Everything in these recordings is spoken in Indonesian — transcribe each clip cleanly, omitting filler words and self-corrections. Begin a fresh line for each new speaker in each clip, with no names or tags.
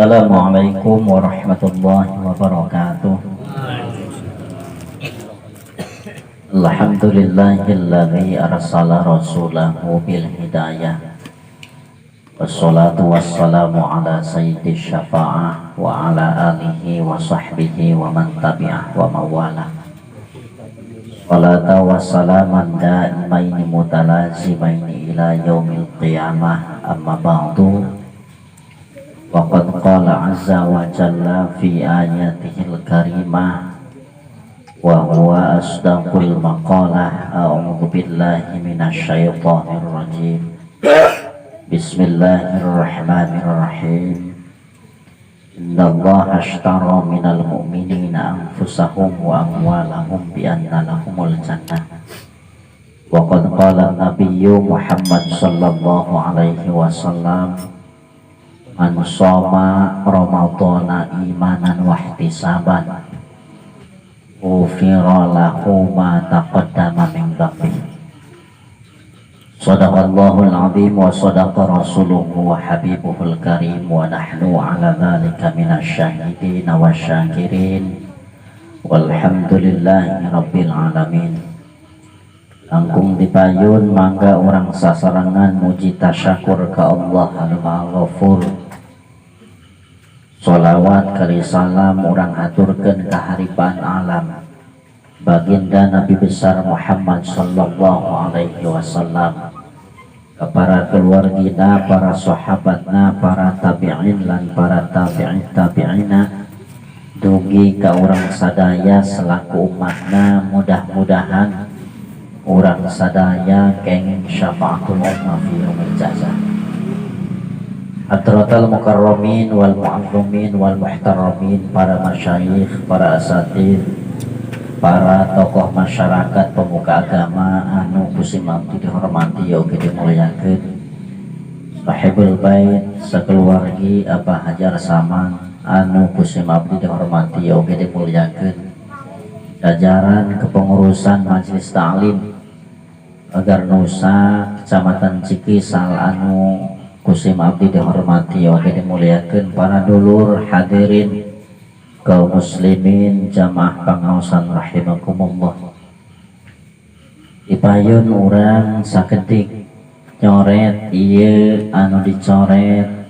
Assalamualaikum warahmatullahi wabarakatuh. Alhamdulillahilladzi arsala rasulahu bil hidayah. Wassalatu wassalamu ala sayyidis syafa'ah wa ala alihi wa sahbihi wa man tabi'ah wa mawala. Salatu wassalaman da'imaini mutalazimaini ila yaumil qiyamah, amma ba'du. Waqad qala azza wa jalla fi ayatihil karimah wa huwa asdaqul maqalah. A'udzu billahi minasy syaithanir rajim. Bismillahirrahmanirrahim. Innallaha ashtara minal mu'minina anfusahum wa amwalahum bi anna lahumul jannah. Wa qad qala an-nabiyyu Muhammad sallallahu alaihi wasallam, man shoma ramadhana imanan wa ihtisaban ghufira lahu ma taqaddama min dhanbi. Shadaqallahul azim wa shadaqa rasuluhu wa habibuhul karim wa nahnu ala dhalika minasy syahidin wa syakirin walhamdulillahi rabbil alamin. Langkung dipayun mangga orang sasarangan muji tasyakur ke Allah Al-Ghafur. Sholawat kali salam orang haturkeun ka haripan alam baginda Nabi besar Muhammad sallallahu alaihi wasallam, ke para keluargina, para sahabatna, para tabi'in lan para tabi'in tabi'ina, dugi ka urang sadaya selaku umatna. Mudah-mudahan urang sadaya kenging syafaatul ummah fi yaumil jazaa. Hadratal mukarramin wal mu'azzamin wal muhtaramin, para masyayikh, para asatidz, para tokoh masyarakat, pemuka agama anu kusim abdi dihormati oge dimuliakeun, sahibul bait sakeluargi Abah Hajar Saman anu kusim abdi dihormati oge dimuliakeun, jajaran kepengurusan majelis ta'lim Agar Nusa Kecamatan Cikisal anu kusim abdi dihormati oge dimuliakeun, para dulur hadirin kaum muslimin jamaah pangaosan rahimakumullah. Dipayun urang sakedik nyoret ieu anu dicoret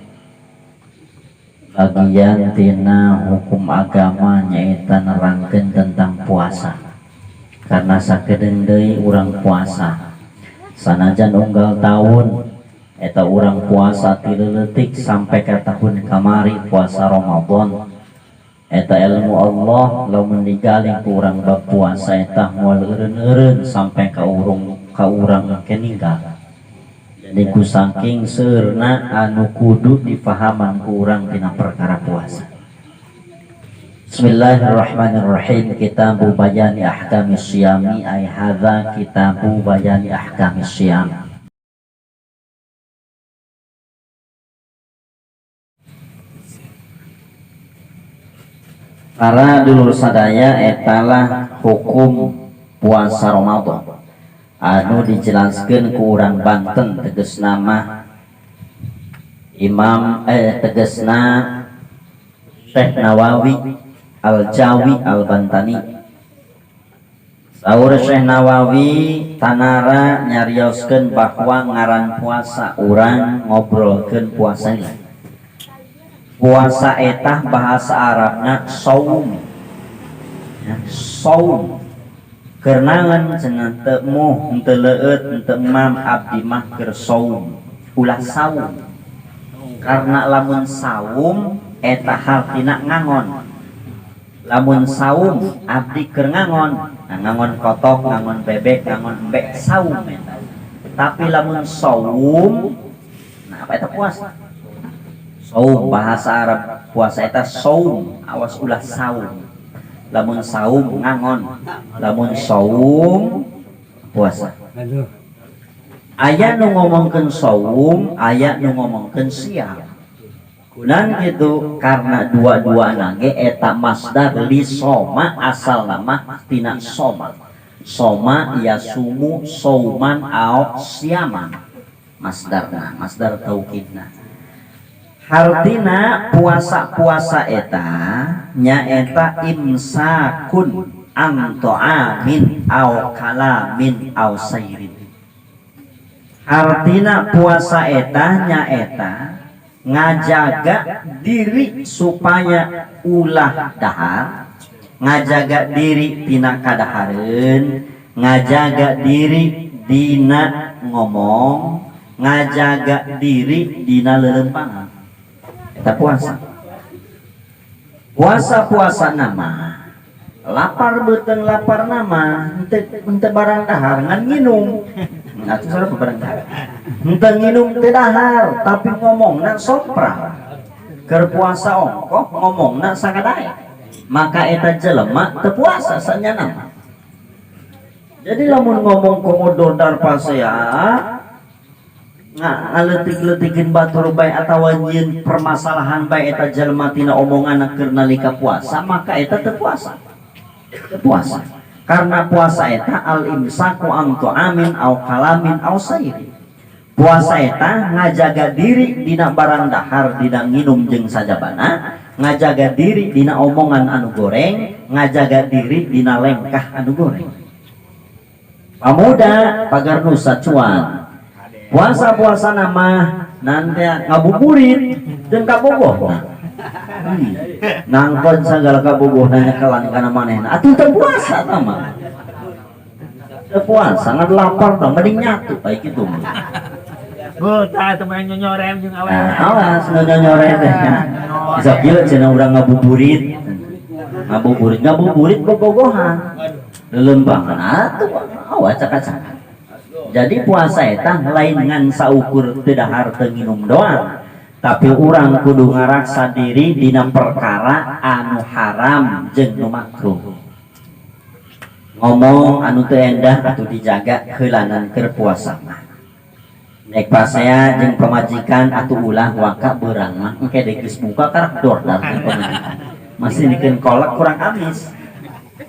bagian tina hukum agama nyaeta nerangkeun tentang puasa. Karena sakedeung deui urang puasa sanajan unggal tahun eta urang puasa ti leutik sampai ke tahun kamari puasa Ramadan. Eta ilmu Allah lamun digaling ku urang bab puasa eta moal eureun-eureun sampai ka urang keninggal. Jadi ku saking seurna anu kudu difahaman ku urang tina perkara puasa. Bismillahirrahmanirrahim. Kitabu bayani ahkamis syiyami, ay hadza kitabu bayani ahkamis syiyam. Para dulur sadaya, etalah hukum puasa Ramadan anu dijelaskeun ku urang Banten, tegesna mah tegesna Syekh Nawawi Al-Jawi Al-Bantani. Saur Syekh Nawawi tanara nyarioskeun bahwa ngaran puasa urang ngobrolkeun puasa ini. Puasa etah bahasa Arabna saum, ya, saum. Kerenangan cenah teu moh henteu leueut henteu mam abdi mah keur saum, ulah saum. Karena lamun saum eta hartina ngangon. Lamun saum abdi keur ngangon, ngangon kotok, ngangon bebek, ngangon embek, saum eta. Tapi lamun saum, nah apa eta puasa? Saum bahasa Arab puasa eta saum, awas ulah saum. Lamun saum ngangon, lamun saum puasa. Aya nu ngomongkeun saum, aya nu ngomongkeun siam. Kunaon kitu? Karena dua-duana ge eta masdar li soma, asal nama tina soma. Soma yasumu sauman au siaman. Masdarna, masdar taukidna. Hartina puasa-puasa eta nyaeta imsakun an ta'amin au kalamin au sayrin. Artina puasa eta nyaeta ngajaga diri supaya ulah dahar, ngajaga diri tina kadahareun, ngajaga diri dina ngomong, ngajaga diri dina lelempangan. Eta puasa. Puasa-puasa nama lapar beteng lapar nama ente barang dahar ngan nginum. Atuh sareng barang dahar. Ente nginum teh dahar tapi ngomongna sopra. Keur puasa ongkoh ngomongna sakadae. Maka eta jelema teu puasa sanyana. Jadi lamun ngomong komodo dar pasea ngaletik-letikin batur bae atawa nyieun permasalahan bae eta jelema tina omonganna keur nalika puasa, maka eta teu puasa. Teu puasa. Karena puasa eta al imsaku an ta'amin au kalamin au sayri. Puasa eta ngajaga diri dina barang dahar dina nginum jeung sajabana, ngajaga diri dina omongan anu goreng, ngajaga diri dina lengkah anu goreng. Pamuda pagar nusa cuan. Puasa-puasa nama nanti ngabuburit jeung kabogoh. Nangkon segala kabogoh nanya kelan kana manehna. Atuh teu puasa tah mah. Teu puasa ngan lapar tah mending nyatu bae kitu.
Tah teu main nyorem jeung awewe.
Awas nyorem teh. Bisa kieu cenah urang ngabuburit. Ngabuburit bobogohan. Lelembangan atuh awas cak-cak. Jadi puasa eta lain ngan saukur teu dahar teu nginum doang, tapi urang kudu ngaraksa diri dina perkara anu haram jeung nu makruh. Ngomong anu teu endah atuh dijaga heulanan keur puasa mah. Nek pasea jeung pamajikan atuh ulah waka beurang mah engke deuk geus buka karak dordar pamajikan. Masih dikeun kolak kurang amis.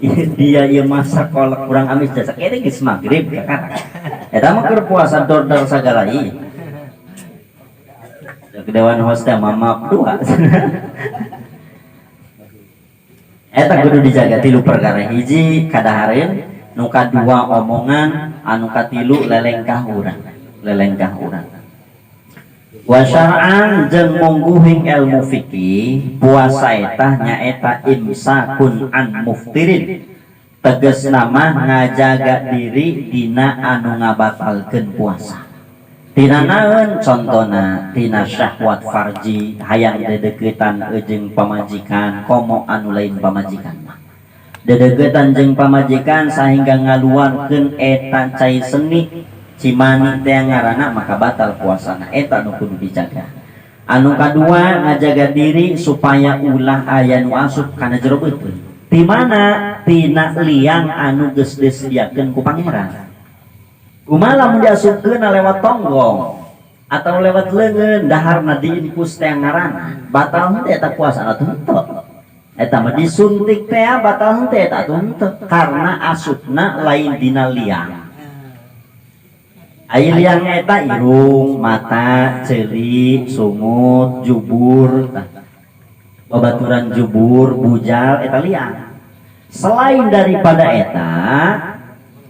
Dia ieu masak kolak kurang amis jasa kene geus magrib kakak. Eta mah keur puasa dordar sagala ieu. Kedewan host teh mama dua. Eta kudu dijaga tilu perkara. Hiji kadahareun, nu kadua omongan, anu katilu lelengkah urang. Lelengkah urang. Wa syar'an jeung mungguhing ilmu fikih, puasa eta nyaeta imsakun an muftirin. Teges nama ngajaga diri dina anu ngabatalkeun puasa. Tina naeun contona tina syahwat farji hayang dedeuketan jeung pamajikan komo anu lain pamajikan mah. Dedeuketan jeung pamajikan sahingga ngaluarkeun eta cai seni cimani teh ngaranna maka batal puasana. Eta nu kudu dijaga. Anu kadua ngajaga diri supaya ulah aya nu asup kana jero beuteung. Di mana tina liang anu geus disediakeun ku pangeran. Kumaha lamun diasupkeun lewat tonggong atau lewat leungeun daharna diinpus teh ngaranna batal henteu eta puasa atuh henteu. Eta mah disuntik teh batal henteu eta atuh henteu karena asupna lain dina liang. Aya liang eta irung, mata, ceuli, sungut, jubur, babaturan jubur, bujal eta liang. Selain daripada eta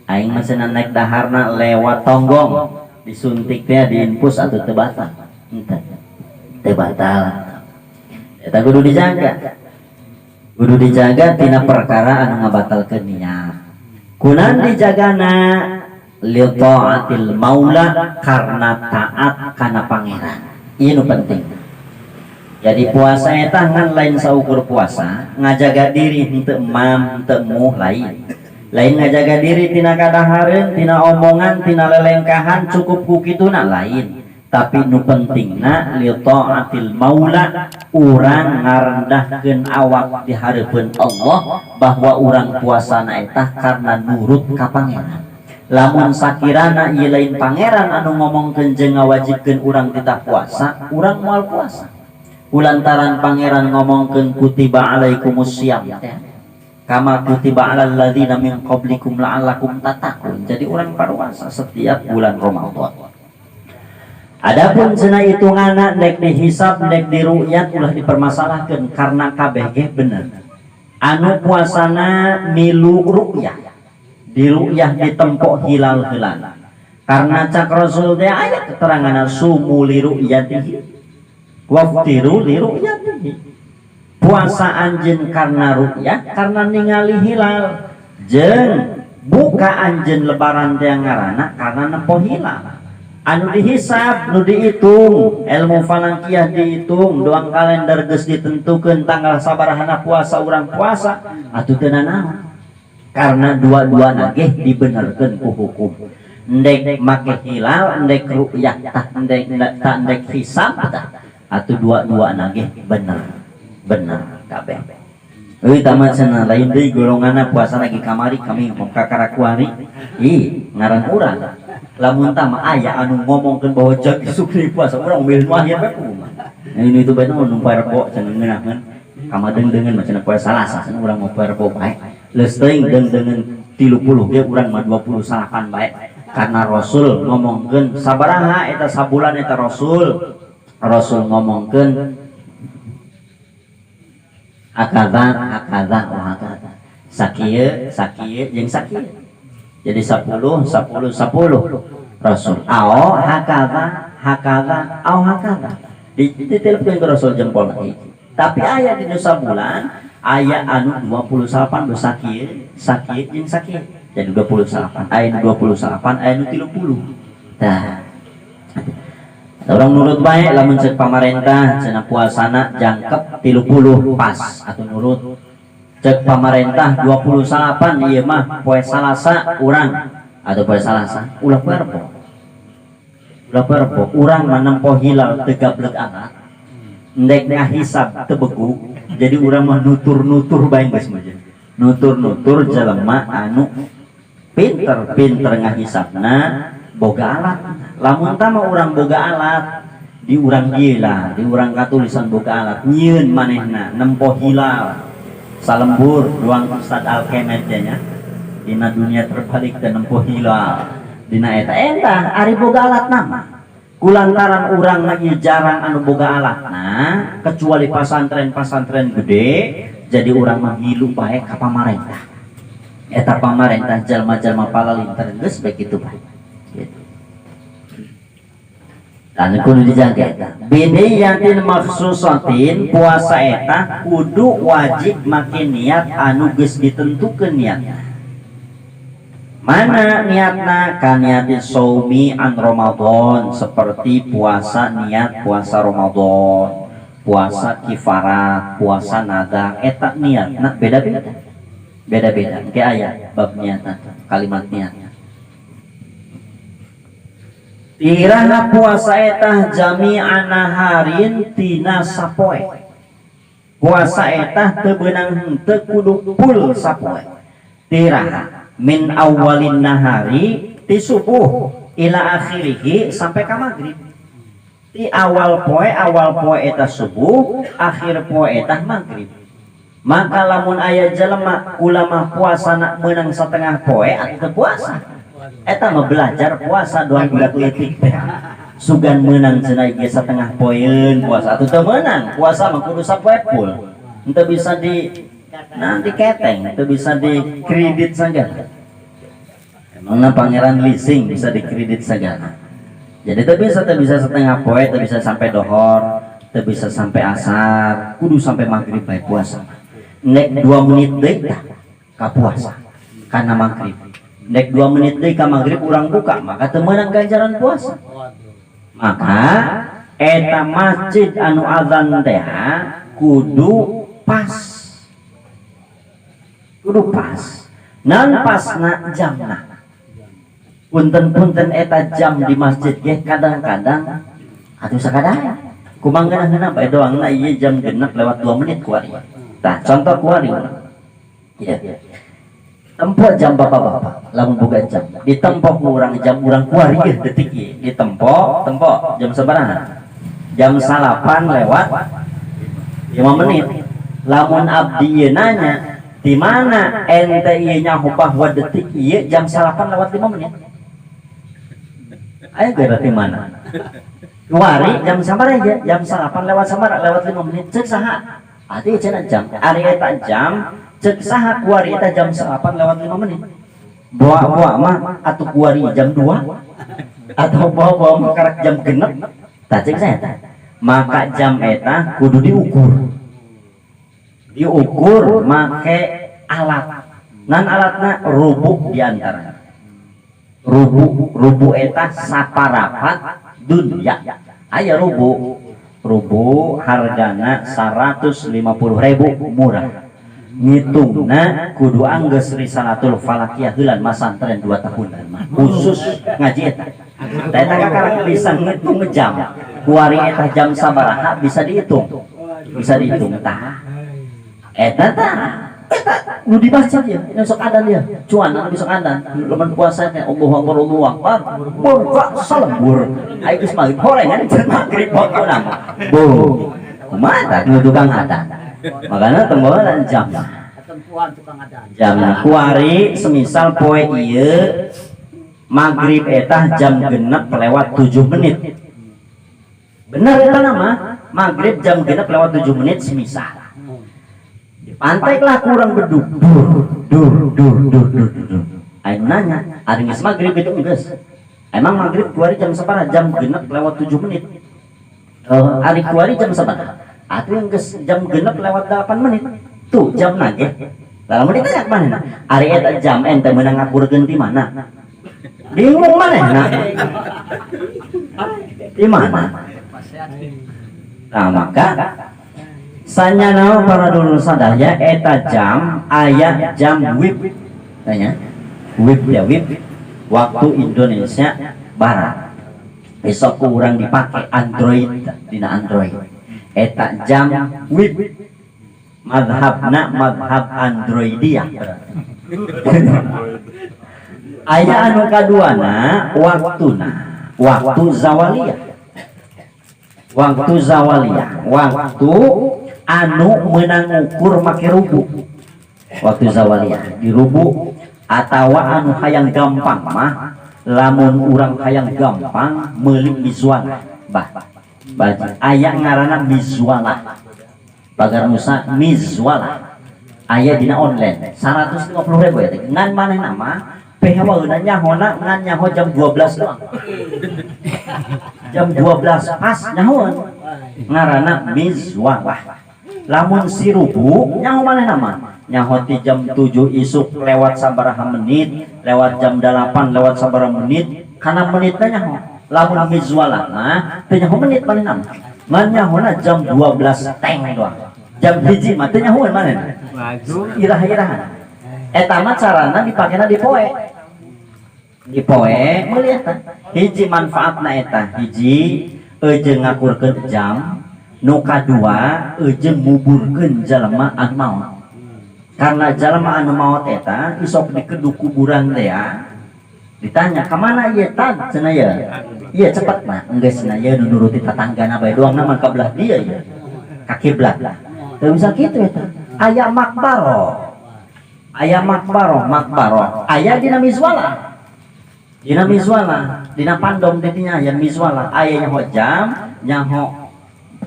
aing mesenan naik daharna lewat tonggong disuntik teh diinpus atau teu batal. Henteu. Teu batal. Eta kudu dijaga. Kudu dijaga tina perkara anu ngabatalkeun niat. Kunaon dijagana? Li taatil maula karena taat kana pangeran. Ieu nu penting. Jadi puasa eta ngan lain saukur puasa, ngajaga diri henteu emam, henteu muh lain. Lain ngajaga diri tina kadahareun, tina omongan, tina lelengkahan cukup ku kituna lain. Tapi nu pentingna li taatil maula urang ngarendahkeun awak di hareupeun Allah bahwa urang puasana eta karena nurut ka pangeran. Lamun sakirana ieu lain pangeran anu ngomongkeun jeung ngawajibkeun urang titah puasa, urang moal puasa. Kulantaran pangeran ngomongkeun kutiba alaikumus syiyam teh. Kama kutiba alal ladzina min qablikum la'allakum tattaqun. Jadi urang puasa setiap bulan Ramadan. Adapun cenah hitunganna nek dihisab nek diru'yat ulah dipermasalahkeun karena kabeh ge bener. Anu puasana milu ru'yah. Di ru'yah ditempo hilal heula. Karena cak Rasul teh aya keterangan sumu li ru'yatihi. Waftiru li ru'yatihi. Puasa anjeun karena ru'yah karena ningali hilal. Jeung buka anjeun lebaran teh ngaranna karena nempo hilal. Anu dihisab nu dihitung ilmu falakiyah dihitung doang kalender geus ditentukeun tanggal sabaraha puasa urang puasa atuh teu naon karena dua-duana ge dibenerkeun ku hukum endek make hilal endek ru'yah tah endek hisab tah atuh dua-duana ge bener kabeh. Euy tamat cenah lain deui golonganna puasa lagi kamari kami ngomong ka karakuari ih ngaran urang lamun tah mah aya anu ngomongkeun bahwa jag sukri puasa urang mobil nu akhir bae kumaha. Ini itu bae nu parpo cenah ngeunaheun kamadeung-deungeun mah cenah poe Salasa cenah urang mah parpo bae. Leus teuing deung-deungeun 30 ge urang mah 29 bae. Karena Rasul ngomongkeun sabaraha eta sabulan eta Rasul ngomongkeun akadha sakieu jeung sakieu jadi 10 Rasul ao hakadha ao hakadha ditelepkeun ke Rasul jempol lagi tapi aya di sabulan aya anu 28 sakieu jeung sakieu jadi 28 aya 28 aya nu 30 tah orang nurut baik lamun cek pamarentah cenah puasana jangkep 30 pas atau nurut cek pamarentah 28 ieu mah poe Salasa urang atau poe Salasa ulah perpo urang menempo hilal teu gablek alat endek ngahisab teu begu jadi urang mah nutur bae geus mah nutur jelema anu pinter ngahisabna boga alat lamun tama urang boga alat di urang gila di urang katulisan boga alat nyieun manehna nempo hilal salembur ruang Ustad Al-Kemet nya dina dunia terbalik dan nempo hilal dina eta ari boga alat nama kulantaran urang lagi jarang anu boga alatna kecuali pasantren gede jadi urang mah ngilu bae ka pamarentah eta pamarentah jalma-jalma palalinter geus begitu bae dan kudu dijaga eta biniyatin maksusatin puasa eta kudu wajib make niat anu geus ditentukeun niatna mana niatna ka niati saumi an Ramadan seperti puasa niat puasa Ramadan puasa kifarat puasa nadar eta niatna beda-beda ke aya bab niatna kalimat niatna tirana puasa etah jami'an naharin tina sapoe puasa etah teu beunang henteu kudu full sapoe tirana min awalin nahari ti subuh ila akhirih sampai ka maghrib ti awal poe etah subuh akhir poe etah maghrib maka lamun aya jelema ulama puasana meunang satengah poe atuh puasa eta mah belajar puasa doang budak leutik teh sugan meunang cenah ge satengah poeun puasa atuh teu meunang puasa mah kudu sapoe full henteu bisa di nanti keteng henteu bisa di kredit saja emangna pangeran leasing bisa di kredit saja jadi teu bisa setengah poe teu bisa sampai dohor teu bisa sampai asar kudu sampai maghrib bae puasa nek 2 menit deui tah ka puasa kana maghrib nek 2 menit deui ka maghrib urang buka maka teu meunang ganjaran puasa maka eta masjid anu azan teh kudu pas nan pasna jamna punten eta jam di masjid ge kadang-kadang atuh sakadaya kumaha geuna bae doangna ieu jam genep lewat 2 menit kuari tah contoh kuari ya tempo jam bapak-bapak lamun boga jam ditempo ku urang jam urang kuari ge detik ieu ditempo jam sabaraha jam 8 lewat 5 menit lamun abdi ieu nanya di mana ente ieu nyaho bahwa detik ieu jam 8 lewat 5 menit aya gara di mana kuari jam sabaraha ya jam 8 lewat sabaraha lewat 5 menit ceuk saha atuh cenah jam ari eta jam ceuk saha kuari eta jam 8 lewat 5 menit bawa mah atuh kuari jam 2 atau bawa mah karak jam genep tah ceuk saya maka jam eta kudu diukur make alat nan alatna rubuh diantara rubuh eta saparapat dunia aya rubuh hargana 150.000 murah ngitungna kudu anggeus risalatul falakiyah heulan masantren 2 tahunan mah khusus ngaji eta eta kakak bisa ngitung jam kuari eta jam sabaraha bisa dihitung tah eta nu dibaca dia besok adan dia cuan besok adan leman puasa teh Allahu Akbar buka salembur ai geus maghrib horengan jeung maghrib pokona bu kumaha nu tukang adan makana tembolan jam kuari semisal poe ieu maghrib eta jam genep lewat 7 menit bener eta nama maghrib jam genep lewat 7 menit semisal pantai lah kurang beduk dur ayo nanya ada ngis maghrib itu enggeus emang maghrib kuari jam sabaraha jam genep lewat 7 menit ari kuari jam sabaraha atuh enggeus jam genep lewat 8 menit tuh jam nage lalu menit tanya mana ari eta jam ente meunang ngakurkeun di mana bingung manehna di mana nah maka sanyana para dulur sadaya eta jam aya jam wib tanya wib waktu Indonesia Barat besok kurang dipakai Android dina Android eta jam wib madhab Androidiyah aya anu kaduana waktu zawaliyah waktu anu menang ukur make rubuh waktu zawaliyah di rubuh atawa anu hayang gampang mah lamun urang hayang gampang meuli mizwalah baji aya ngaranna mizwalah bagar nusa mizwalah aya dina online 150.000 ya ngan manehna mah pehewaeuna nyahona ngan nyaho jam 12 doang jam 12 pas nyahoan ngaranna mizwalah lamun si rubuh nyaho mana nama nyaho ti jam 7 isuk lewat sabaraha menit lewat jam 8 lewat sabaraha menit karena menitnya nyaho lamun mizwalah nah teu nyaho menit mana nama man nyahona jam 12 teng doang jam hiji mah teu nyahoan mana irah-irahan eta mah carana dipakena di poe meuli eta hiji manfaatna eta hiji eujeung ngakurkeun jam nu kadua eujeung nguburkeun jalma anu maot karena jalma anu maot eta isok dikedu kuburan teh ditanya ka mana ieu tad cenah ya ieu cepet mah enggeus cenah ieu nuruti tatanggana bae doang mah ka belah dia ieu ka kiblat teu bisa kitu eta aya makbaroh aya dina mizwalah dina pandom teh aya mizwalah aya nyaho jam nyaho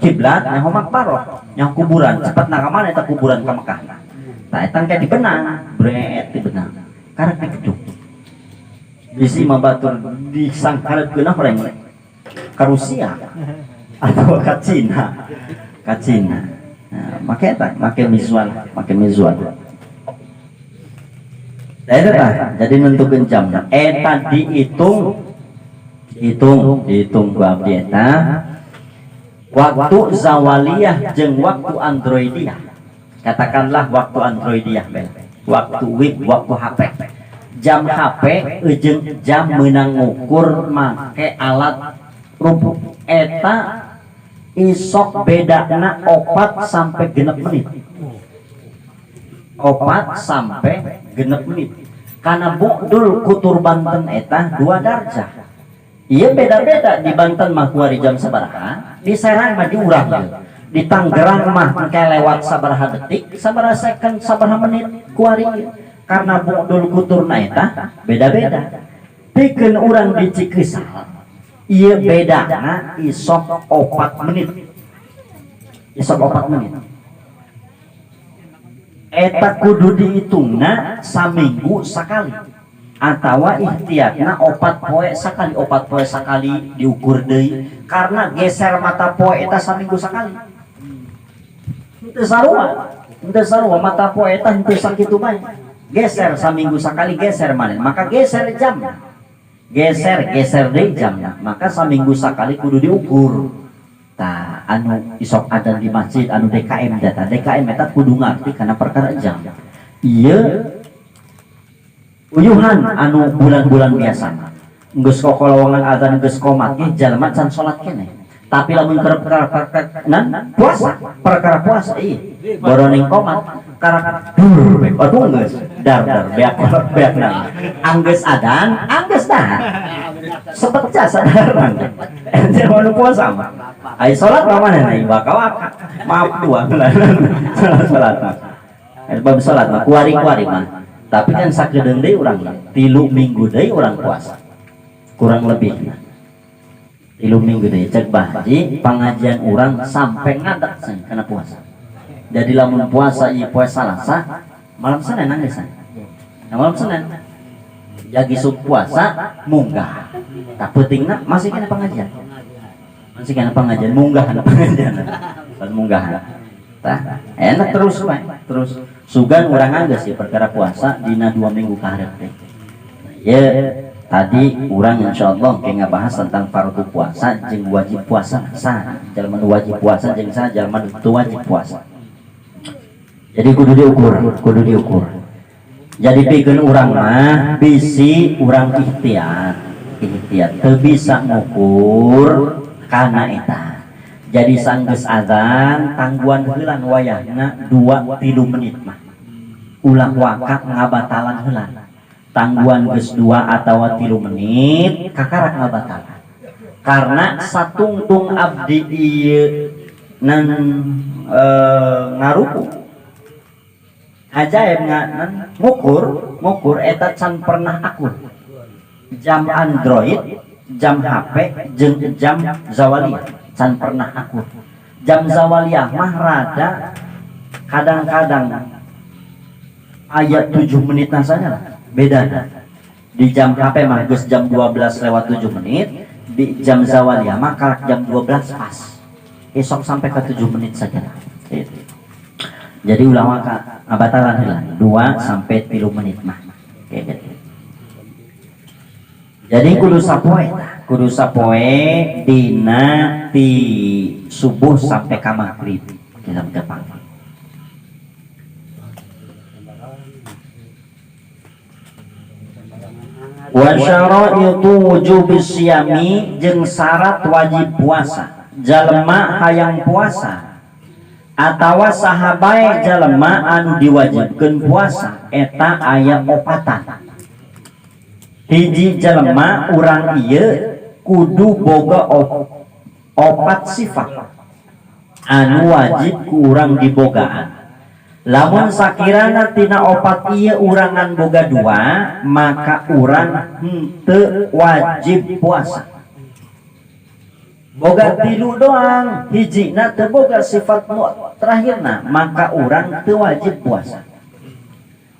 kiblat nyaho makbaroh nyaho kuburan cepetna ka mana eta kuburan ka Mekah tah eta engke dibenang bret dibenang karek digeduk bisi mah batur disangkareupkeun horeng ka Rusia atau ka Cina nah, make eta make mizwal jadi nentukeun jam eta dihitung ku abdi eta waktu zawaliyah jeung waktu androidiyah katakanlah waktu androidiyah waktu wib waktu HP jam HP jeung jam meunang ngukur make alat rubuh eta isok bedana 4 sampai genep menit karena Bukdul Kutur Banten eta 2 darjah iya beda-beda di Banten mah kuari jam sabaraha di Serang mah diurang di Tangerang mah engke lewat sabaraha detik sabaraha second sabaraha menit kuari karena Bukdul Kuturna eta beda-beda pikeun urang di Cikrisal Iya bedana isok 4 menit. Isok 4 menit. Eta kudu dihitungna saminggu sakali. Atawa ikhtiatna 4 poe sakali diukur deui karena geser mata poe eta saminggu sakali. Henteu sarua mata poe eta henteu sakitu bae. Geser saminggu sakali geser maneh, maka geser jam. Geser deui jamna, maka saminggu sakali kudu diukur. Tah anu isok adzan di masjid anu DKM data DKM eta kudu ngarti karena perkara jam. Ieu uyuhan anu bulan-bulan biasa geus kolongan adzan geus qomat ge jalma can salat keneh. Tapi lamun perkara puasa ieu boroning qomat karak aduh geus dar beak anggeus adzan anggeus dah sepecah sadar ente mau puasa mah ai salat mah mana ieu bakal maaf dua salat bab salat mah kuari-kuari mah tapi kan sakedeung deui urang 3 minggu deui urang puasa kurang lebih 3 minggu deui cek Bahji pengajian urang sampai ngadak kana puasa. Jadi lamun puasa ieu poe Salasa malam Senin nangis. Malam Senin jagi sub puasa munggah. Tak pentingna masih kena pengajian. Munggah kana pengajian. Munggahan. Tah enak terus bae. Terus sugan urang anggeus ieu perkara puasa dina 2 minggu ka hareup teh. Ya tadi urang insyaallah ke ngabahas tentang fardu puasa jeung wajib puasa. Sah jalma nu wajib puasa jeung sah jalma nu teu wajib puasa. Jadi kudu diukur. Jadi pikeun urang mah bisi urang ikhtiar teu bisa ngukur kana eta. Jadi sanggeus adzan tangguan heulan wayahna 2-3 menit mah. Ulah wakak ngabatalan heulan. Tangguan geus 2 atawa 3 menit kakarak ngabatalan. Karena satungtung abdi ieu nan ngaruku ajaib nan ngukur eta can pernah akur jam Android jam HP jeung jam zawaliyah can pernah akur jam zawaliyah mah rada kadang-kadang ayat 7 menit saja beda di jam HP mah geus jam 12:07 di jam zawaliyah mah karak jam 12 pas esok sampai ke 7 menit saja gitu. Jadi ulah maka ngabatalan heula 2-3 menit mah kayak gitu. Jadi kudu sapoe dina ti subuh sampai ka maghrib dalam Jepang. Wa syaraitu wujubis siyami jeung syarat wajib puasa. Jalma hayang puasa atawa sahabae jalma anu diwajibkeun puasa eta aya 4. Hiji jalma urang ieu kudu boga 4 sifat anu wajib ku urang dibogaan. Lamun sakirana tina 4 ieu urangan boga 2 maka urang henteu wajib puasa. Boga 3 doang hijina teu boga sifat terakhirna maka urang teu wajib puasa.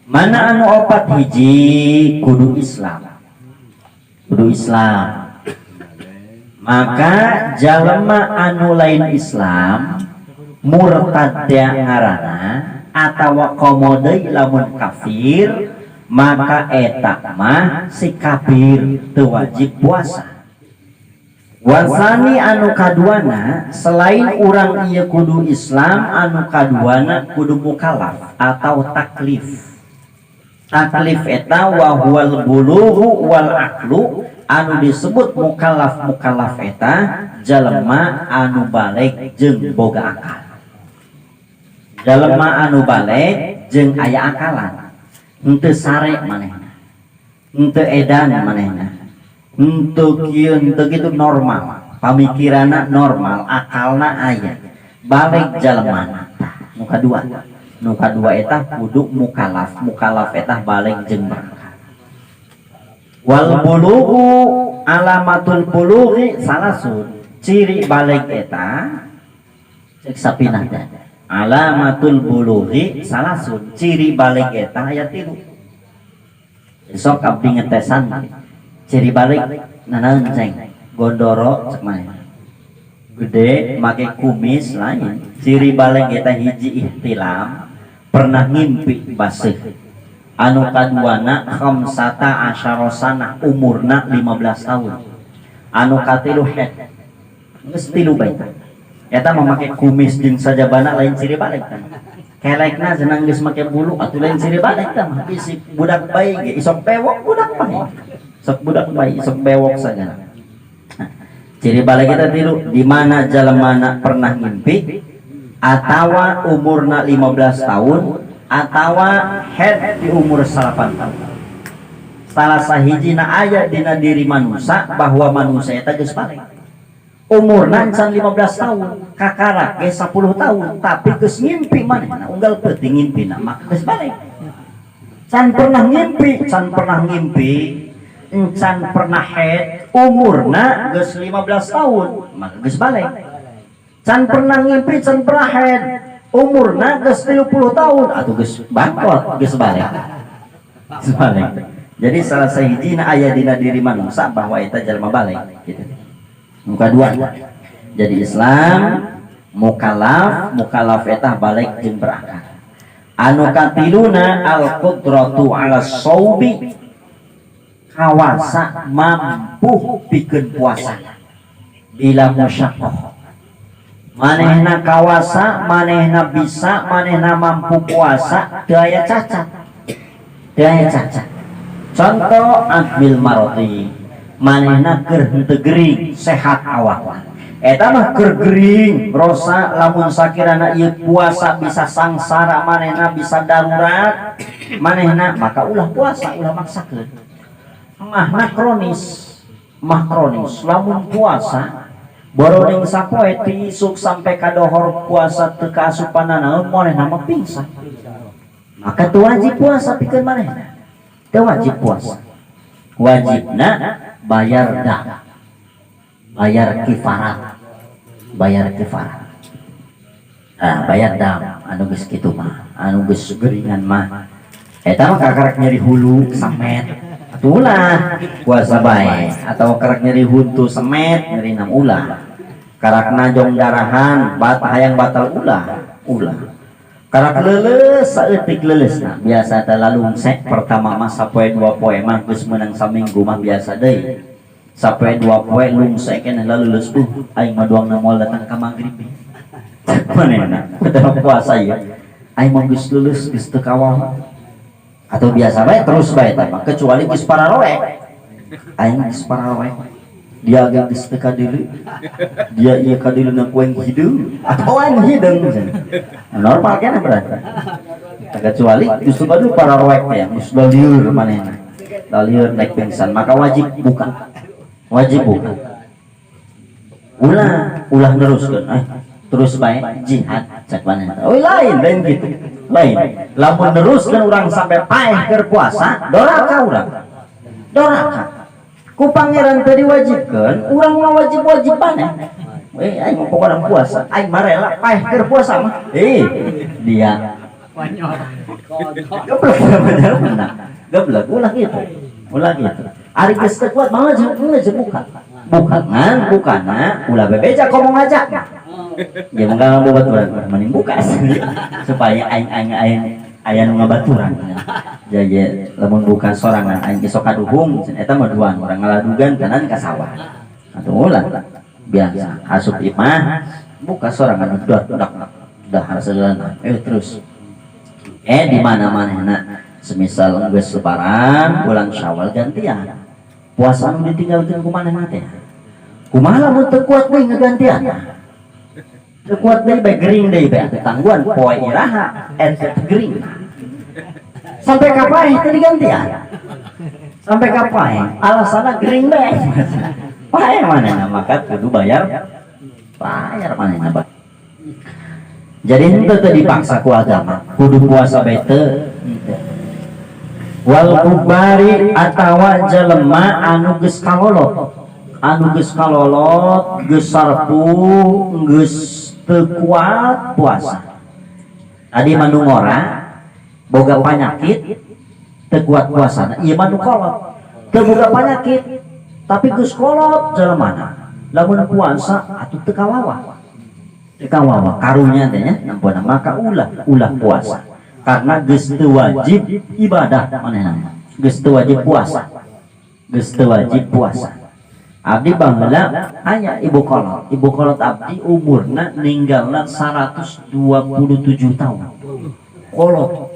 Mana anu 4 hiji kudu Islam maka jalma anu lain Islam murtad ngaranna atawa komo deui lamun kafir maka eta mah si kafir teu wajib puasa. Wasani anu kaduana selain urang ieu kudu Islam anu kaduana kudu mukallaf atau taklif. Taklif eta wa huwal bulughu wal aqlu anu disebut mukallaf eta jalma anu baleg jeung boga akal. Jalma anu baleg jeung aya akalan. Henteu sare manehna. Henteu edan manehna. Untuk gitu normal pamikiranna normal akalna aya balik jalmana nu kadua eta kudu mukallaf eta balik jeung berakal wal bulughu alamatul bulughi salasun ciri balik eta cek sapinah teh alamatul bulughi salasun ciri balik eta aya 3 sok abdi ngetesan ciri balik nanaon ceng gondoro cek mah gede make kumis lain ciri balik eta hiji ihtilam pernah ngimpi baseuh anu kaduana khamsata asyara sanah umurna 15 tahun anu katilu head geus 3 bae eta memakai kumis jeung sajabana lain ciri balik kan kelekna cenah geus make bulu atuh lain ciri balik tah mah bisi budak bae ge isok bewok budak bae sok budak bae isok bewok saja. Ciri balik kita tiru di mana jalemana pernah ngimpi atawa umurna 15 tahun atawa head di umur 8 tahun. Salah sahijina aya dina diri manusia bahwa manusia eta geus balik. Umurna can 15 tahun, kakarak ge 10 tahun, tapi geus ngimpi manehna unggal peuting ngimpina maka geus balik. Can pernah ngimpi, encan pernah head umurna geus 15 tahun maka geus balik. Can pernah ngimpi can pernah head umurna geus 30 tahun atuh geus bangkot geus balik. Geus balik. Jadi salah sahijina aya dina diri manusia bahwa eta jalma balik gitu. Muka dua. Jadi Islam mukallaf eta balik jeung berakal. Anu katiluna al-qudratu 'ala shaubi kawasa mampu pikeun puasa bila musyaqqah manehna kawasa manehna bisa manehna mampu puasa teu aya cacat contoh adbil marati manehna keur henteu gering sehat awak eta mah keur gering rosa lamun sakirana ieu puasa bisa sangsara manehna bisa darurat manehna maka ulah puasa ulah maksakeun mah kronis lamun puasa boroding sapoe ti isuk sampai kadohor puasa teu kaasupan naon manehna mah pingsan maka teu wajib puasa pikeun manehna teu wajib puasa wajibna bayar kifarat bayar dam anu geus kitu mah anu geus geringan mah eta mah kakarek nyeri hulu samet atulah puasa bae atau karak nyeri huntu semet nyeri 6 ulah karak najong darahan hayang batal ulah karak leuleus saeutik leuleusna biasa teh lalungsek pertama mah sapoe 2 poe mah geus meunang saminggu mah biasa deui sapoe 2 poe lungsek keneh leuleus aing mah doangna moal datang ka magrib manehna teu puasa ieu aing mah geus leuleus geus teu kawal atau biasa baik terus baik apa kecuali geus pararoe aing geus pararoe dia agak geus teu kadiri dia ieu kadilina kueng hideung atau aing hideung normal kan berarti kecuali justru baru pararoe teh geus lieur manehna lieur naik pingsan maka wajib buka ulah neruskeun terus baik jihad cek manehna lain gitu lain lamun neruskeun urang sampai paeh keur puasa doraka urang ku pangeran teu diwajibkeun urang mah wajib maneh aing mah pokona puasa aing mah rela paeh keur puasa mah dia goblok ulah gitu ari geus teu kuat mah bukanna ulah bebeja komo ngajak ya mangga babaturan mending buka supaya aing aya nu ngabaturan jadi lamun bukan sorangan aing sok kaduhung eta mah duaan urang ngaladugan kanan ka sawah atuh ulah biasa asup imah buka sorangan dahar seulana terus di mana-manehna semisal geus lebaran bulan Syawal gantian puasa nu ditinggalkeun ku manehna teh kumaha lamun teu kuat we ngagantian teu kuat deui bae gering deui bae tangguan poe iraha gering sampai kapaeh teu digantian sampai kapaeh alasana gering bae paeh manehna maka kudu bayar manehna bae jadi henteu teu dipaksa ku agama kudu puasa bae teu wal kubari atawa jelema anu geus kalolot geus sarpu geus teu kuat puasa. Tadi manu ngora boga panyakit teu kuat puasana, ieu manu kolot teu boga panyakit tapi geus kolot jelemana lamun puasa atuh teu kawawa karunya teh nya nampuna maka ulah puasa karena geus teu wajib ibadah manehna geus teu wajib puasa abdi baheula aya ibu kolot abdi umurna ninggalna 127 tahun kolot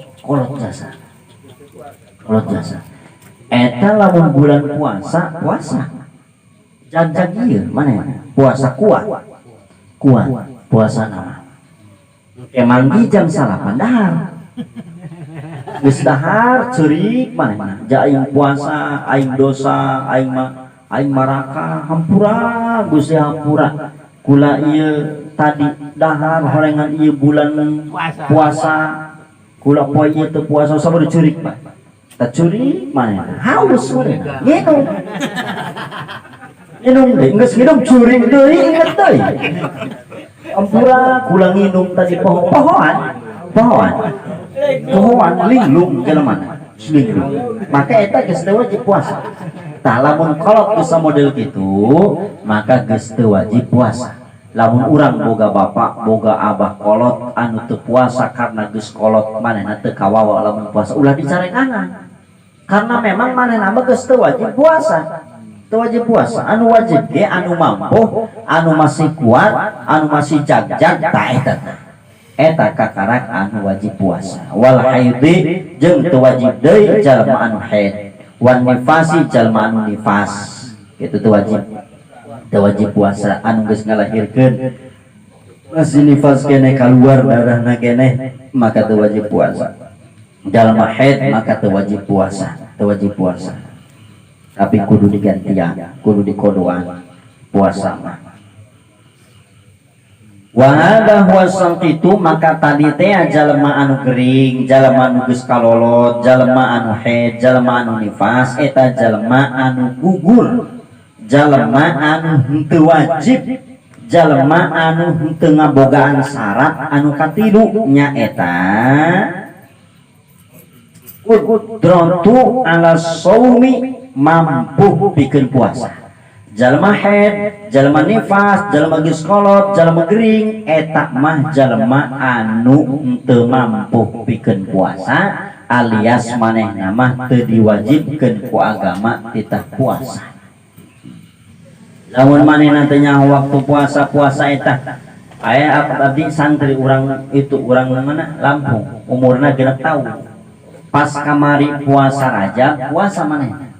jasa eta lamun bulan puasa janjang ieu manehna puasa kuat puasa nama emanggi jam 8 dahar geus dahar ceurik manehna ja aing puasa aing dosa aing maraka hampura Gusti hampura kula ieu tadi dahar horengan ieu bulan puasa kula poe ieu teu puasa sabari ceurik mah tah ceurik manehna haus manehna nginum deui geus nginum ceurik deui inget deui ampura kula nginum tadi pohoan linglung jelemana linglung maka eta geus teu wajib puasa. Tah lamun kolot geus model kitu maka geus teu wajib puasa. Lamun urang boga bapak boga abah kolot anu teu puasa karena geus kolot manehna teu kawawa lamun puasa ulah dicarekanna karena memang manehna mah geus teu wajib puasa. Anu wajib ge anu mampu anu masih kuat anu masih jagjag tah eta kakarak anu wajib puasa. Wal haidi jeung teu wajib deui jalma anu haid wan nifasi jalma anu nifas itu teu wajib puasa anu geus ngalahirkeun masih nifas keneh kaluar darahna keneh maka teu wajib puasa. Jalma haid maka teu wajib puasa tapi kudu digantian kudu dikodoan puasa mah. Wa hadza huwa sangkitu maka tadi teh jalma anu gering jalma anu geus kalolot jalma anu haid jalma anu nifas eta jalma anu gugur jalma anu henteu wajib jalma anu henteu ngabogaan syarat anu katilu nya eta qudratu ala shaumi mampu pikeun puasa. Jalma haid, jalma nifas, jalma geus kolot, jalma gering eta mah jalma anu teu mampu pikeun puasa alias manehna mah teu diwajibkeun ku agama titah puasa. Lamun manehna teh nyaho waktu puasa eta aya abdi santri urang mana Lampung umurna 6 tahun pas kamari puasa Rajab puasa manehna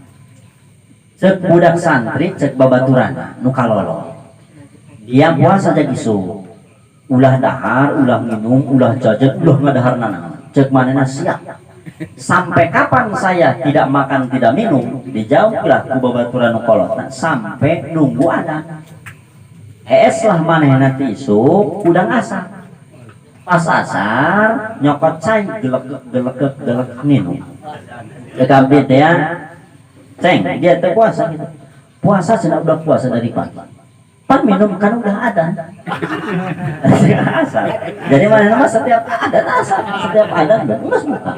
cek budak santri cek babaturan nu kalolo dia puasa jadi isu ulah dahar ulah minum ulah jajan ulah ngadaharna cek manehna siap sampai kapan saya tidak makan tidak minum dijawablah ku babaturan nu kolotna sampai nunggu adzan lah manehna ti isu udang asar pas asar nyokot cai gelek minum cek abdi teh ceng dia teh puasa gitu puasa sudah udah puasa dari pagi pan minum kan udah ada asar jadi mana setiap ada asar setiap ada terus buka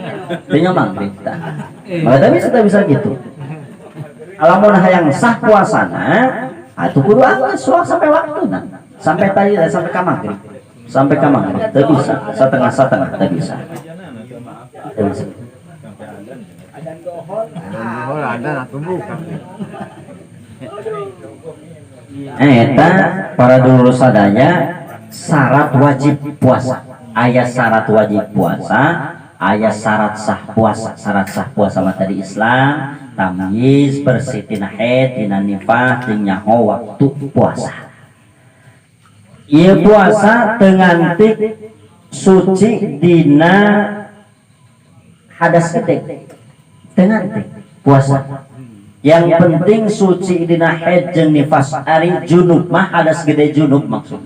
dia maghrib tah maka tapi sudah bisa gitu alamun hayang sah puasana atuh kudu anggeus sampai waktuna sampai tadi sampai ka maghrib teu bisa setengah teu bisa eta para dulur sadaya syarat wajib puasa aya syarat wajib puasa aya syarat sah puasa materi Islam tamyiz bersih tina haid tina nifas jeung nyaho waktu puasa ieu puasa teu ngantik suci dina hadas gede tenang puasa yang penting suci dina haid jeung nifas ari junub mah hadas gede junub maksud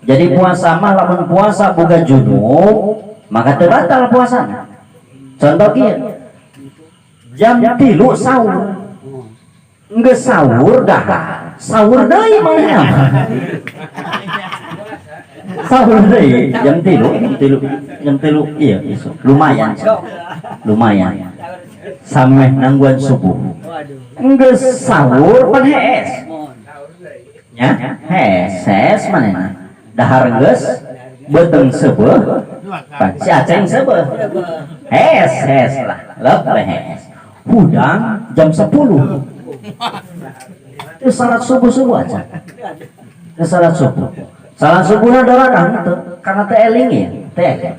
jadi puasa mah lamun puasa boga junub maka teu batal puasana contoh kieu jam 3 sahur. Geus sahur dah. Sahur deui mana? Sahur deui jam 3 iya lumayan. Lumayan. Sampai nangguan subuh. Geus sahur pan hees. Nya, hees manehna. Dahar geus beuteng seubeuh. Pan si aceng seubeuh. Hees lah, leup hees. Hudang jam 10. Itu salat subuh aja. Itu salat subuh. Salat subuhna daradang teu karena teh eling ya, teh.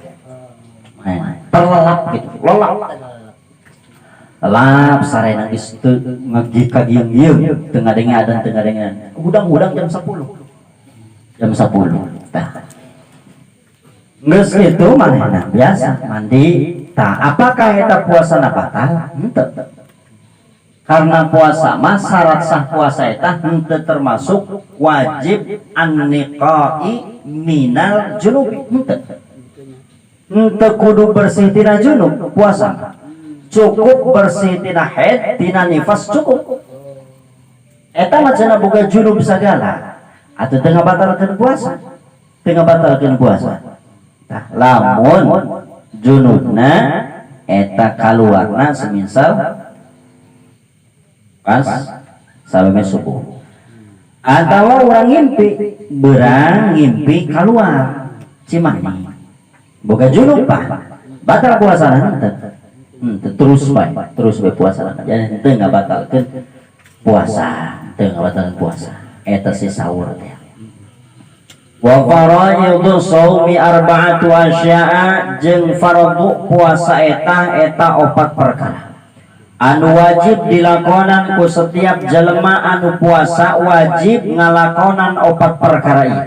Terlelap gitu, lelap. Lelap sarena geus teu ngagieung-gieung, teu ngadengan. Udang jam 10. Jam 10. Tah. Geus kitu manehna biasa mandi. Tah, apakah eta puasana batal? Henteu. Karena puasa mah syarat sah puasa eta henteu termasuk wajib an-niqai minal junubi. Henteu kudu bersih tina junub puasa. Cukup bersih tina haid, tina nifas cukup. Eta mah cenah boga junub sagala. Atuh teu ngabatalkeun puasa. Teu ngabatalkeun puasa. Tah, lamun junubna eta kaluarna semisal pas salame subuh atau orang ngimpi keluar Cimahi boga junub pak batal puasa terus puasa jadi itu nggak batalkan puasa eta si sahur teh wa faraidu shaumi arba'atu asya'a jeung fardu puasa eta 4 perkara anu wajib dilakonan ku setiap jelema anu puasa wajib ngalakonan 4 perkara ieu.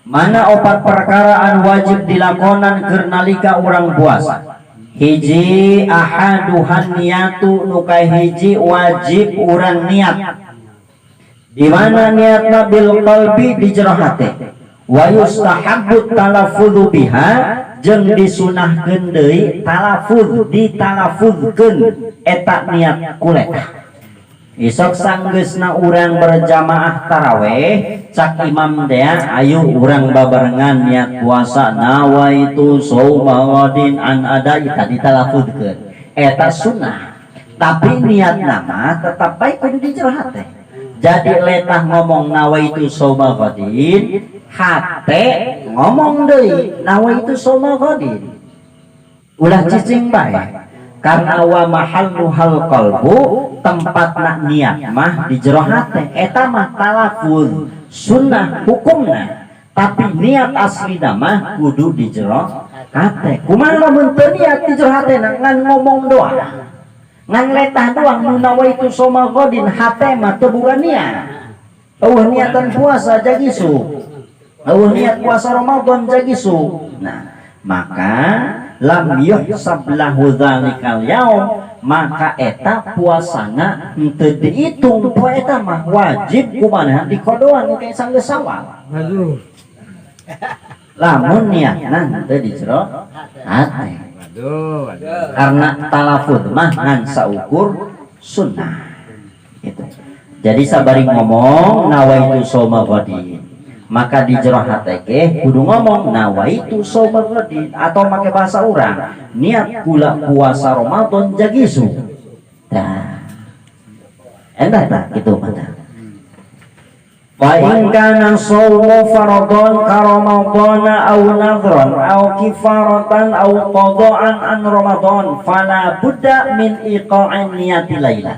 Mana 4 perkara anu wajib dilakonan keur nalika urang puasa? Hiji ahaduhan niyatu nu kahiji wajib urang niat. Di mana niatna bil qalbi di jero hate. Wa yustahabbu talaffudzu biha jeung disunahkeun deui talafuz ditalafuzkeun eta niat kulet. Isok sanggeusna urang berjamaah taraweh cak imam dea ayo urang babarengan niat puasa nawaitu shauma ghadin an adai tadi talafuzkeun eta sunnah tapi niat nama tetap baik kudu di jero hate. Jadi letah ngomong nawaitu shauma ghadin hate ngomong deui nawaitu shauma ghadin ulah cicing bae karena wa mahallu hal qalbu tempatna niat mah di jero hate eta mah talafuz sunnah hukumna tapi niat aslina mah kudu di jero hate kumaha lamun teu niat di jero hatena ngan ngomong doang ngan letah doang nu nawaitu shauma ghadin hate mah teu boga niat eueuh niatan puasa jagisu eueuh niat puasa Ramadan jagisu. Nah maka lam yuhsab lahu dzalikal yaum maka eta puasana henteu diitung poe eta mah wajib kumaha dikodoan kayak sanggeus sawal. Aduh. Lamun niatna henteu di jero hate. Aduh. Karena talafuz mah ngan saukur sunnah. Gitu. Jadi sabari ngomong nawaitu shauma ghadin maka di jero hate ge kudu ngomong nawaitu shauma ghadin atau make bahasa urang niat kula puasa Ramadan jagisu. Tah. Endah tah kitu mah. Wa in kana shaumu faradhan ka Ramadan aw nadhran aw kifaratan aw qada'an an Ramadan fala budda min iqa'in niyati lailah.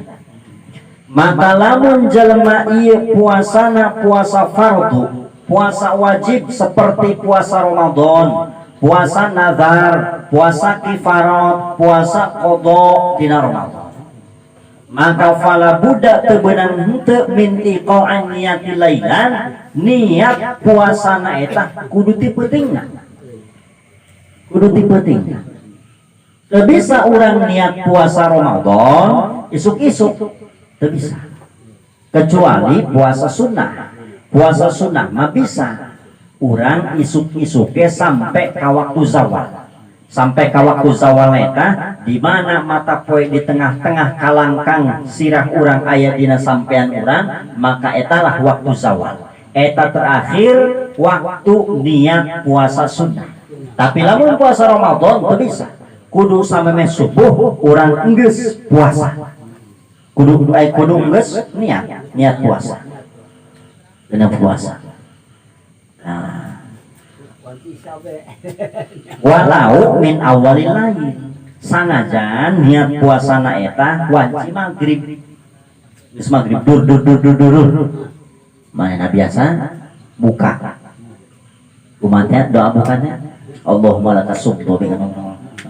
Maka lamun jelema ieu puasana puasa fardu puasa wajib seperti puasa Ramadan, puasa nazar, puasa kifarat, puasa qada dina Ramadan. Maka fala budda teu beunang henteu min iqa'an niyati lailan niat puasana eta kudu ti peutingna. Kudu ti peutingna. Teu bisa urang niat puasa Ramadan isuk-isuk teu bisa. Kecuali puasa sunnah. Puasa sunnah mah bisa urang isuk-isuke sampai ka waktu zawal sampai ke waktu zawal eta di mana mata poe di tengah-tengah kalangkang sirah urang aya dina sampean urang, maka etalah waktu zawal. Eta terakhir waktu niat puasa sunnah. Tapi lamun puasa Ramadan teu bisa. Kudu samemeh subuh urang enggeus puasa. Kudu enggeus niat puasa. Dina puasa. Nah, walau min awalil lail, sanajan niat puasana eta wajib maghrib. Geus maghrib dur. Manehna biasa buka. Kumaha doa bukanya? Allahumma lakas sumtu dengan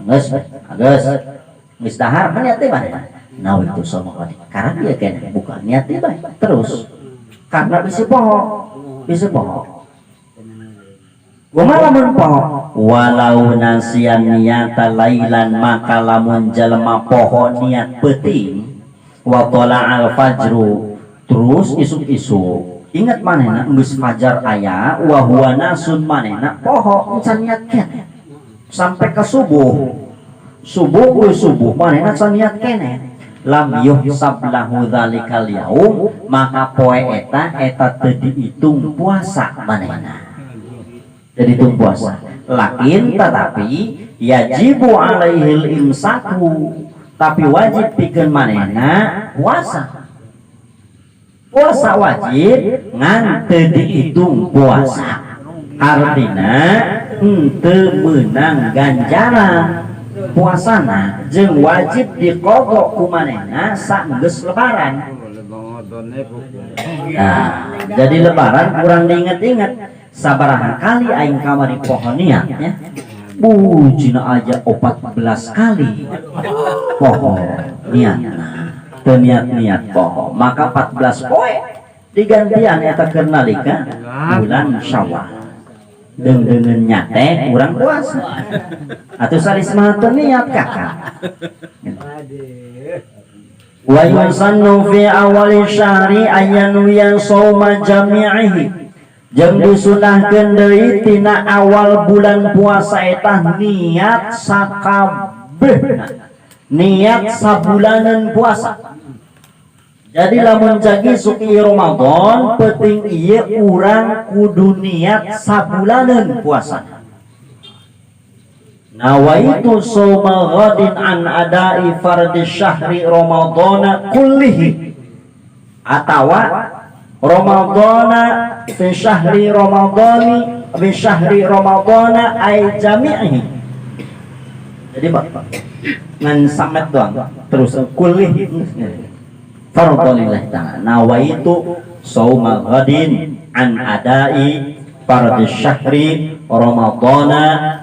geus dahar kan niat teh manehna. Nawaitu soma qadi. Karena dia kene buka niat teh bae terus. Karena bisa bohong. Lamun poho walau nasian niata lailan, maka lamun jalma poho niat peuting wa al fajru, terus isuk-isuk ingat manehna geus fajar aya wa huwa nasun, manehna poho can niat kene sampai ke subuh manehna can niat kene, lam yuhsab lahu dzalikal yaum, maka poe eta teu dihitung puasa manehna. Jadi itu puasa. Lakin tetapi yajibu alaihil imsaku, tapi wajib pikeun manehna puasa. Puasa wajib ngan teu dihitung puasa. Artina henteu meunang ganjaran puasana, jeung wajib diqodho ku manehna saenggeus lebaran. Nah, jadi lebaran kurang diinget-inget. Sabaraha kali aing kamari poho niatnya bujina aja 14 kali poho niatna teu niat poho, maka 14 poe digantian eta keur nalika bulan Syawal dengan nyate urang puasa atuh sarisma teu niat kakak. Wa yusannu fi awali syahri ayyanwiya shauma jami'ihi, jeung disunahkeun deui tina awal bulan puasa eta niat sakabeh, niat sabulanan puasa. Jadi lamun jagi suki Ramadan penting ieu urang kudu niat sabulanan puasa. Nawaitu shauma ghadin an adai fardhi syahri Ramadana kullihi, atawa Ramadana fi syahri Ramadana ay jami'i. Jadi Bapak ngan samet doang terus kulih fardhulillah ta'ala. Nawaitu shauma ghadin an adai fardhi syahri Ramadana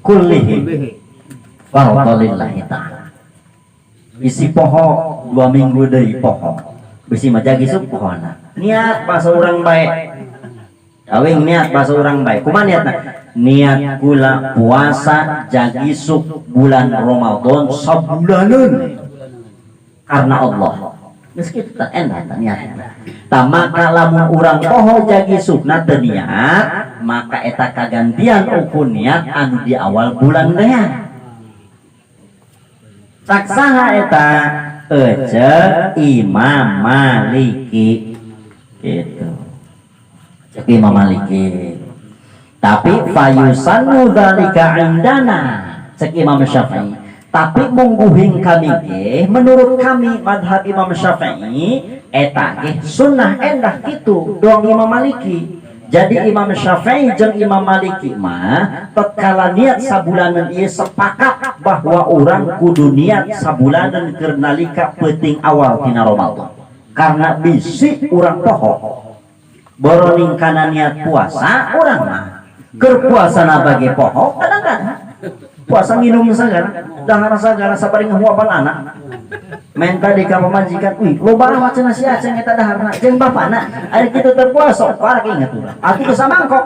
kullihi fardhulillah ta'ala. Bisi poho 2 minggu deui poho. Bisi mah jagi sup pohona. Niat bahasa orang baik, awing niat bahasa orang baik. Kumaha niatna? Niat kula puasa jagi suk bulan Ramadan sabulanan karena Allah. Meski tak enak niatna. Maka lamun urang poho jagi sukna teu niat, maka eta kagantian ukur niat anu di awal bulan rea. Saksaha eta Imam Maliki gitu. Imam Maliki. Tapi fayusannu dzalika indana, cek Imam Syafi'i. Tapi mungguhing kami ge, menurut kami madhab Imam Syafi'i eta ge sunnah endah kitu doang Imam Maliki. Jadi Imam Syafi'i jeung Imam Maliki mah tatkala niat sabulanan ieu sepakat bahwa orang kudu niat sabulanan keur nalika peuting awal tina Ramadan. Karena bisi urang poho boroning kana niat puasa urang mah keur puasana bage poho kadang-kadang puasa minum sagala dahar sagala sabari ngahuapan anak Menta di ka pamajikan, wih, loba amat cenah si Aceng eta daharna, jeung bapana, ari kitu teu puasa, parah inget urang. Atuh geus samangkok.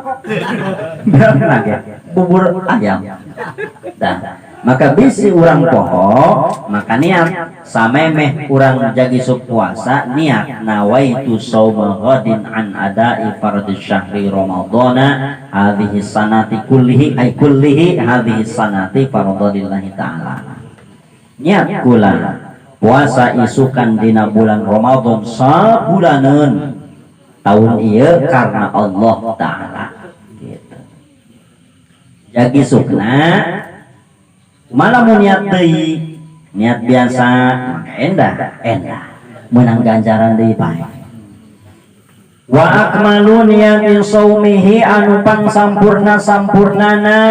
Bener ge, bubur ayam. Dah, maka bisi urang poho, maka niat samemeh urang jagi sub puasa, niat nawaitu shauma ghadin an ada'i fardhi syahri ramadhana hadhihi sanati kullihi ay kullihi hadhihi sanati fardhillahi ta'ala. Niat kula puasa isukan dina bulan Ramadan sabulaneun tahun ieu karena Allah Ta'ala gitu. Jagi sukna malah mau niat deui niat biasa maka endah menang ganjaran deui bae. Wa akmalu niyatin saumihi anu pang sampurnana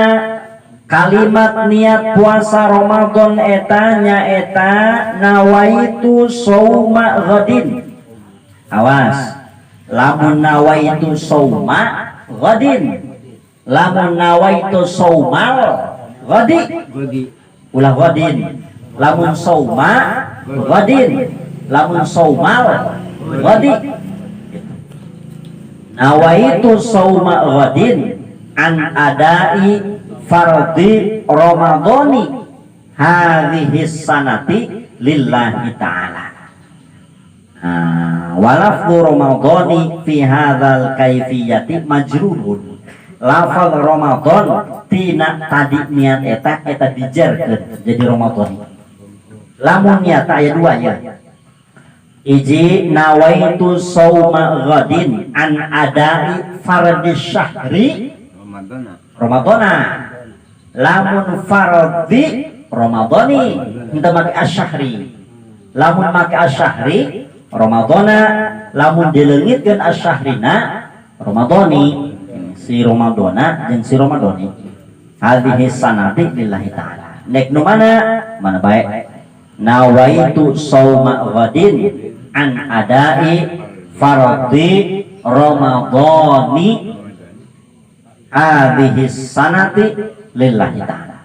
kalimat niat puasa Ramadan eta nyaeta nawaitu shauma ghadin. Awas, lamun nawaitu shauma ghadin, lamun nawaitu shaumal ghadi, ulah ghadin, lamun shauma ghadin, lamun shaumal ghadi. Nawaitu shauma ghadin an adai fardhi ramadhani hadhihi sanati lillahi ta'ala. Walafdhu ramadhani fi hadzal kaifiyati majrurun. Lafal Ramadan tina tadi niat eta dijerkeun jadi Ramadan. Lamun niat aya dua ya. Iji nawaitu shauma ghadin an adai fardhi syahri Ramadana. Lamun fardhi Ramadhani henteu make asyahri. Lamun make asyahri Ramadana, lamun dileungitkeun asyahrina Ramadhani, si Ramadana jeung si Ramadhani. Hadhihi sanati lillahi ta'ala. Nek nu mana bae nawaitu shauma ghadin an adai fardhi Ramadhani hadhihi sanati lillahi ta'ala.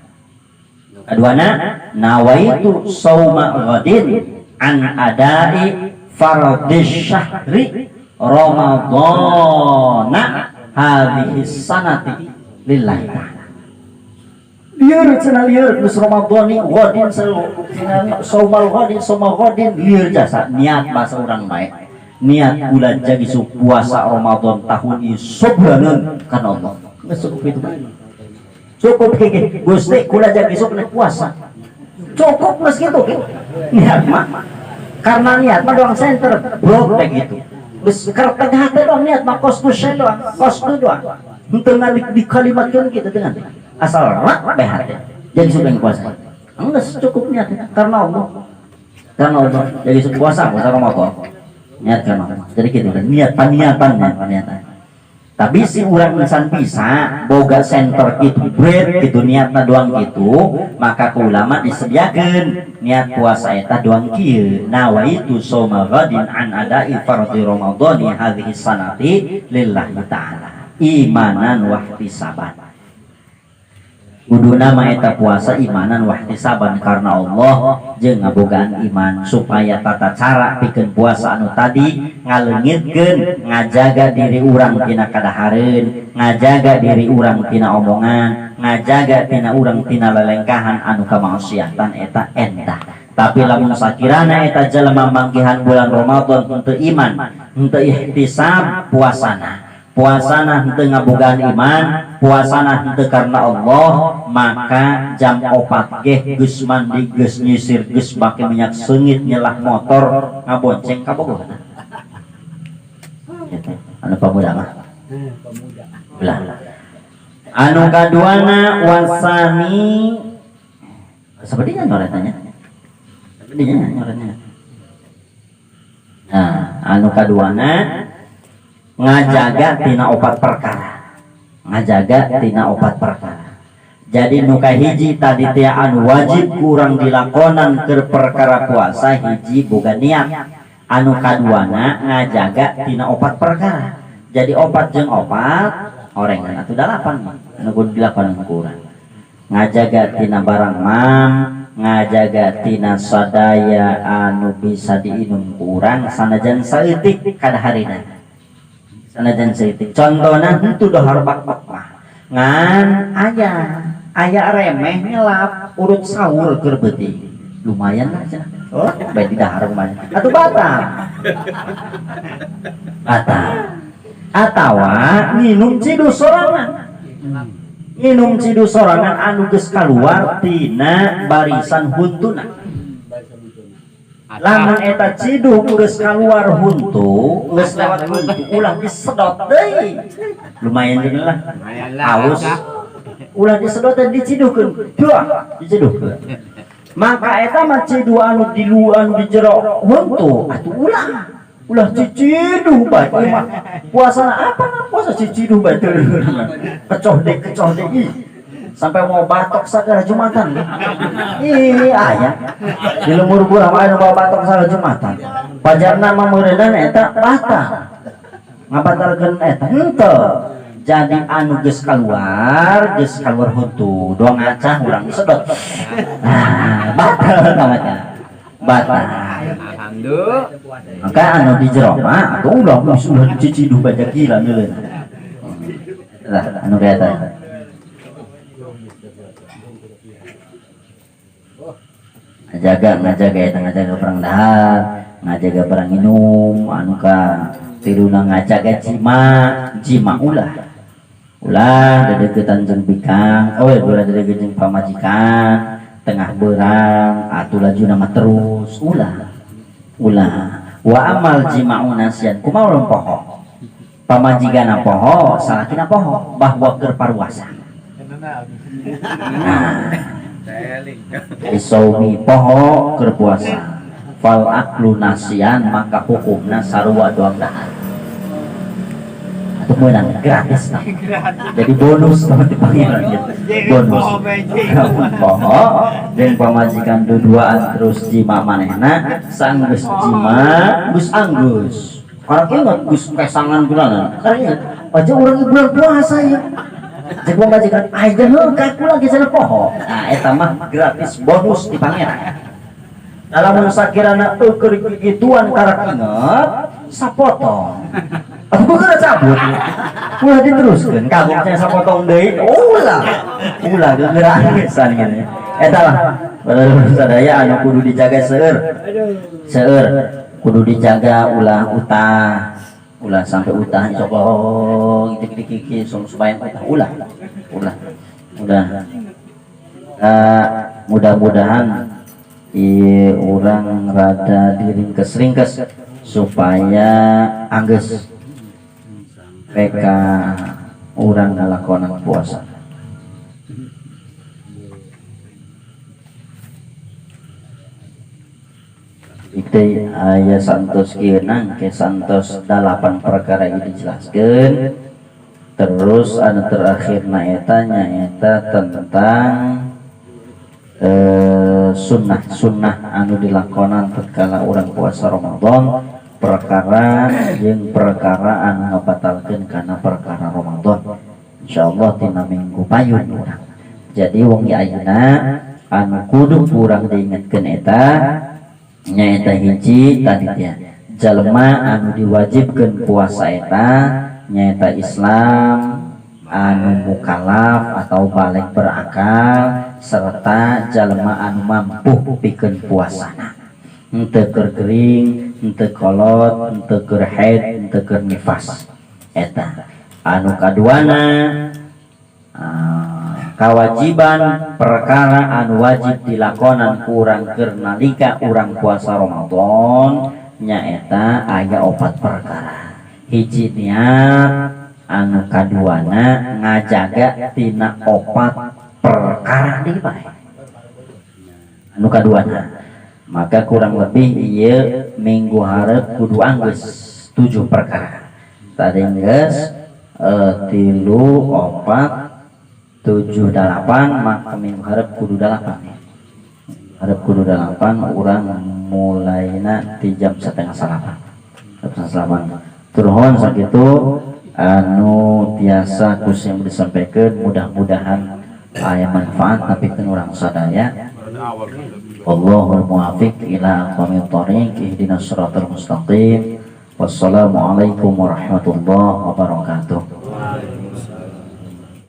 Keduana nawaitu shauma ghadin an adai fardhi syahri ramadhana hadhihi sanati lillahi ta'ala. Lieur cenah lieur geus ramadhani ghadin saumal ghadin saumal ghadin lieur jasa niat bahasa urang bae. Niat kula jadi puasa Ramadan tahun ini sebulaneun kana Allah. Geus cukup itu bae. Cukup kieu Gusti kula jadi sok puasa. Cukup geus kitu niat mah. Karena niat mah doang center bro teh gitu. Geus keur tengah teh doang niat mah kos doang, kos doang. Henteu ngalik dikalimatkeun kitu dengan asal rak behat jadi sok puasa. Geus cukup niat karena Allah. Karena Allah jadi sok puasa Ramadan. Niat karena Allah. Jadi gitu niat paniatan. Tapi si urang insan bisa boga center gitu bread gitu niatna doang gitu, maka ku ulama disediakeun niat puasa eta doang kieu nawaitu shauma ghadin an ada'i fardhi ramadhani hadhihi sanati lillahi ta'ala imanan wa ihtisaban. Kuduna mah eta puasa imanan wa ihtisaban karena Allah jeung ngabogaan iman supaya tata cara pikeun puasa anu tadi ngaleungitkeun ngajaga diri urang tina kadahareun, ngajaga diri urang tina omongan, ngajaga tina urang tina lelengkahan anu kamaksiatan eta endah. Tapi lamun sakirana eta jelema manggihan bulan Ramadan henteu iman, henteu ihtisab puasana henteu ngabogaan iman, puasana henteu karena Allah, maka jam 4 ge geus mandi, geus nyisir, geus make minyak seungit, nyelah motor, ngabonceng ka bogoh. Anu pamuda mah. Belah. Anu kaduana wasani sepertinya nyoretanya. Sepertinya nyoretnya. Nah, anu kaduana ngajaga tina opat perkara. Ngajaga tina opat perkara. Jadi nu kahiji tadi teh anu wajib kurang dilakonan keur perkara puasa hiji boga niat. Anu kaduana ngajaga tina opat perkara. Jadi opat jeung opat orengan atuh 8 anu kudu dilakonan kurang. Ngajaga tina barang mam ngajaga tina sadaya anu bisa diinum ku urang sanajan saeutik kada harina. Sanajan saeutik. Contona henteu dahar bak-bak mah. Ngan aya remeh ngelap urut sahur keur beuting. Lumayan lah cenah. Oh, bae di dahar mah. Atuh batal. Batal. Atawa nginum cidu sorangan. Nginum cidu sorangan anu geus kaluar tina barisan huntuna. Lamun eta cidu geus kaluar huntu, geus lewat huntu ulah disedot deui. Lumayan deui lah. Haus. Ulah disedot dan dicidukeun. Duah, dicidukeun. Maka eta mah cidu anu di luar di jero huntu atuh ulah cicidu bae mah puasana apa mah puasa cicidu bae teu kecoh deh ih sampai mau batok sagala Jumatan ih aya di lemur kurang aya mau batok sagala Jumatan pajarna mah meureunna eta batal ngabatalkeun eta henteu jadi anu geus kaluar huntu doang ngacah urang sedot nah batal namanya batal. Alhamdulillah. Maka anu di jero mah atuh ulah dicicidu baca gila neuleun. Lah anu kaya eta. Ngajaga perang dahar, ngajaga perang minum, anu ka tiruna ngajaga jima ulah dedeketan jeung bikang, ulah dedeketan jeung pamajikan, tengah berang atuh laju nama terus ulah wa amal jima'u nasian kumaha ulun poho pamajigana poho salakina poho bahwa keur paruasa isaumi poho keur puasa fal aklu nasian maka hukumna sarua doang dahar atau menang gratis nah. Jadi bonus di pangeran gitu. Bonus poho dan pamajikan duduaan terus jima manehna sanggeus jima geus anggeus karena ingat geus kesangan bulanan karena ingat aja urang bulan puasa ya jeung pamajikan aja heuh kaku lagi sana poho nah eta mah gratis bonus di pangeran dalam sakirana keur gituan karak inget sapotong aku kena cabut ulah diteruskan kagumnya sapotong deui ulah gegeran gesannya eta lah sadaya anu kudu dijaga seueur kudu dijaga ulah sampai utah coba dikit supaya ulah mudah-mudahan urang rada diringkes supaya anggeus PK urang ngalakonan puasa. Itu aya santos kieunang ke santos 8 perkara ini dijelaskeun. Terus anu terakhirna eta nyaeta tentang sunnah anu dilakonan tatkala urang puasa Ramadan. Perkara jeung perkara anu ngabatalkeun kana perkara Ramadan insyaallah tina minggu payun urang. Jadi wong ayeuna anu kudu urang diingetkeun eta nyaeta hiji tadi teh jalma anu diwajibkeun puasa eta nyaeta Islam anu mukallaf atau balik berakal serta jalma anu mampu pikeun puasana henteu keur gering henteu kolot henteu keur haid henteu keur nifas eta anu kaduana kawajiban perkara anu wajib dilakonan ku urang keur nalika urang puasa Ramadan nyaeta aya 4 perkara hiji niat anu kaduana ngajaga tina 4 perkara deui bae anu kaduana maka kurang lebih ieu minggu hareup kudu anggeus 7 perkara tadi geus 3 4 7 8 maka minggu hareup kudu 8 hareup kudu 8 urang mulaina ti jam 6:30 turhon sakitu anu tiasa kus yang disampaikan mudah-mudahan aya manfaat tapi kan urang sadaya Wallahul muwaffiq ila aqwamit thoriq, ihdinas siratal mustaqim. Wassalamualaikum warahmatullahi wabarakatuh.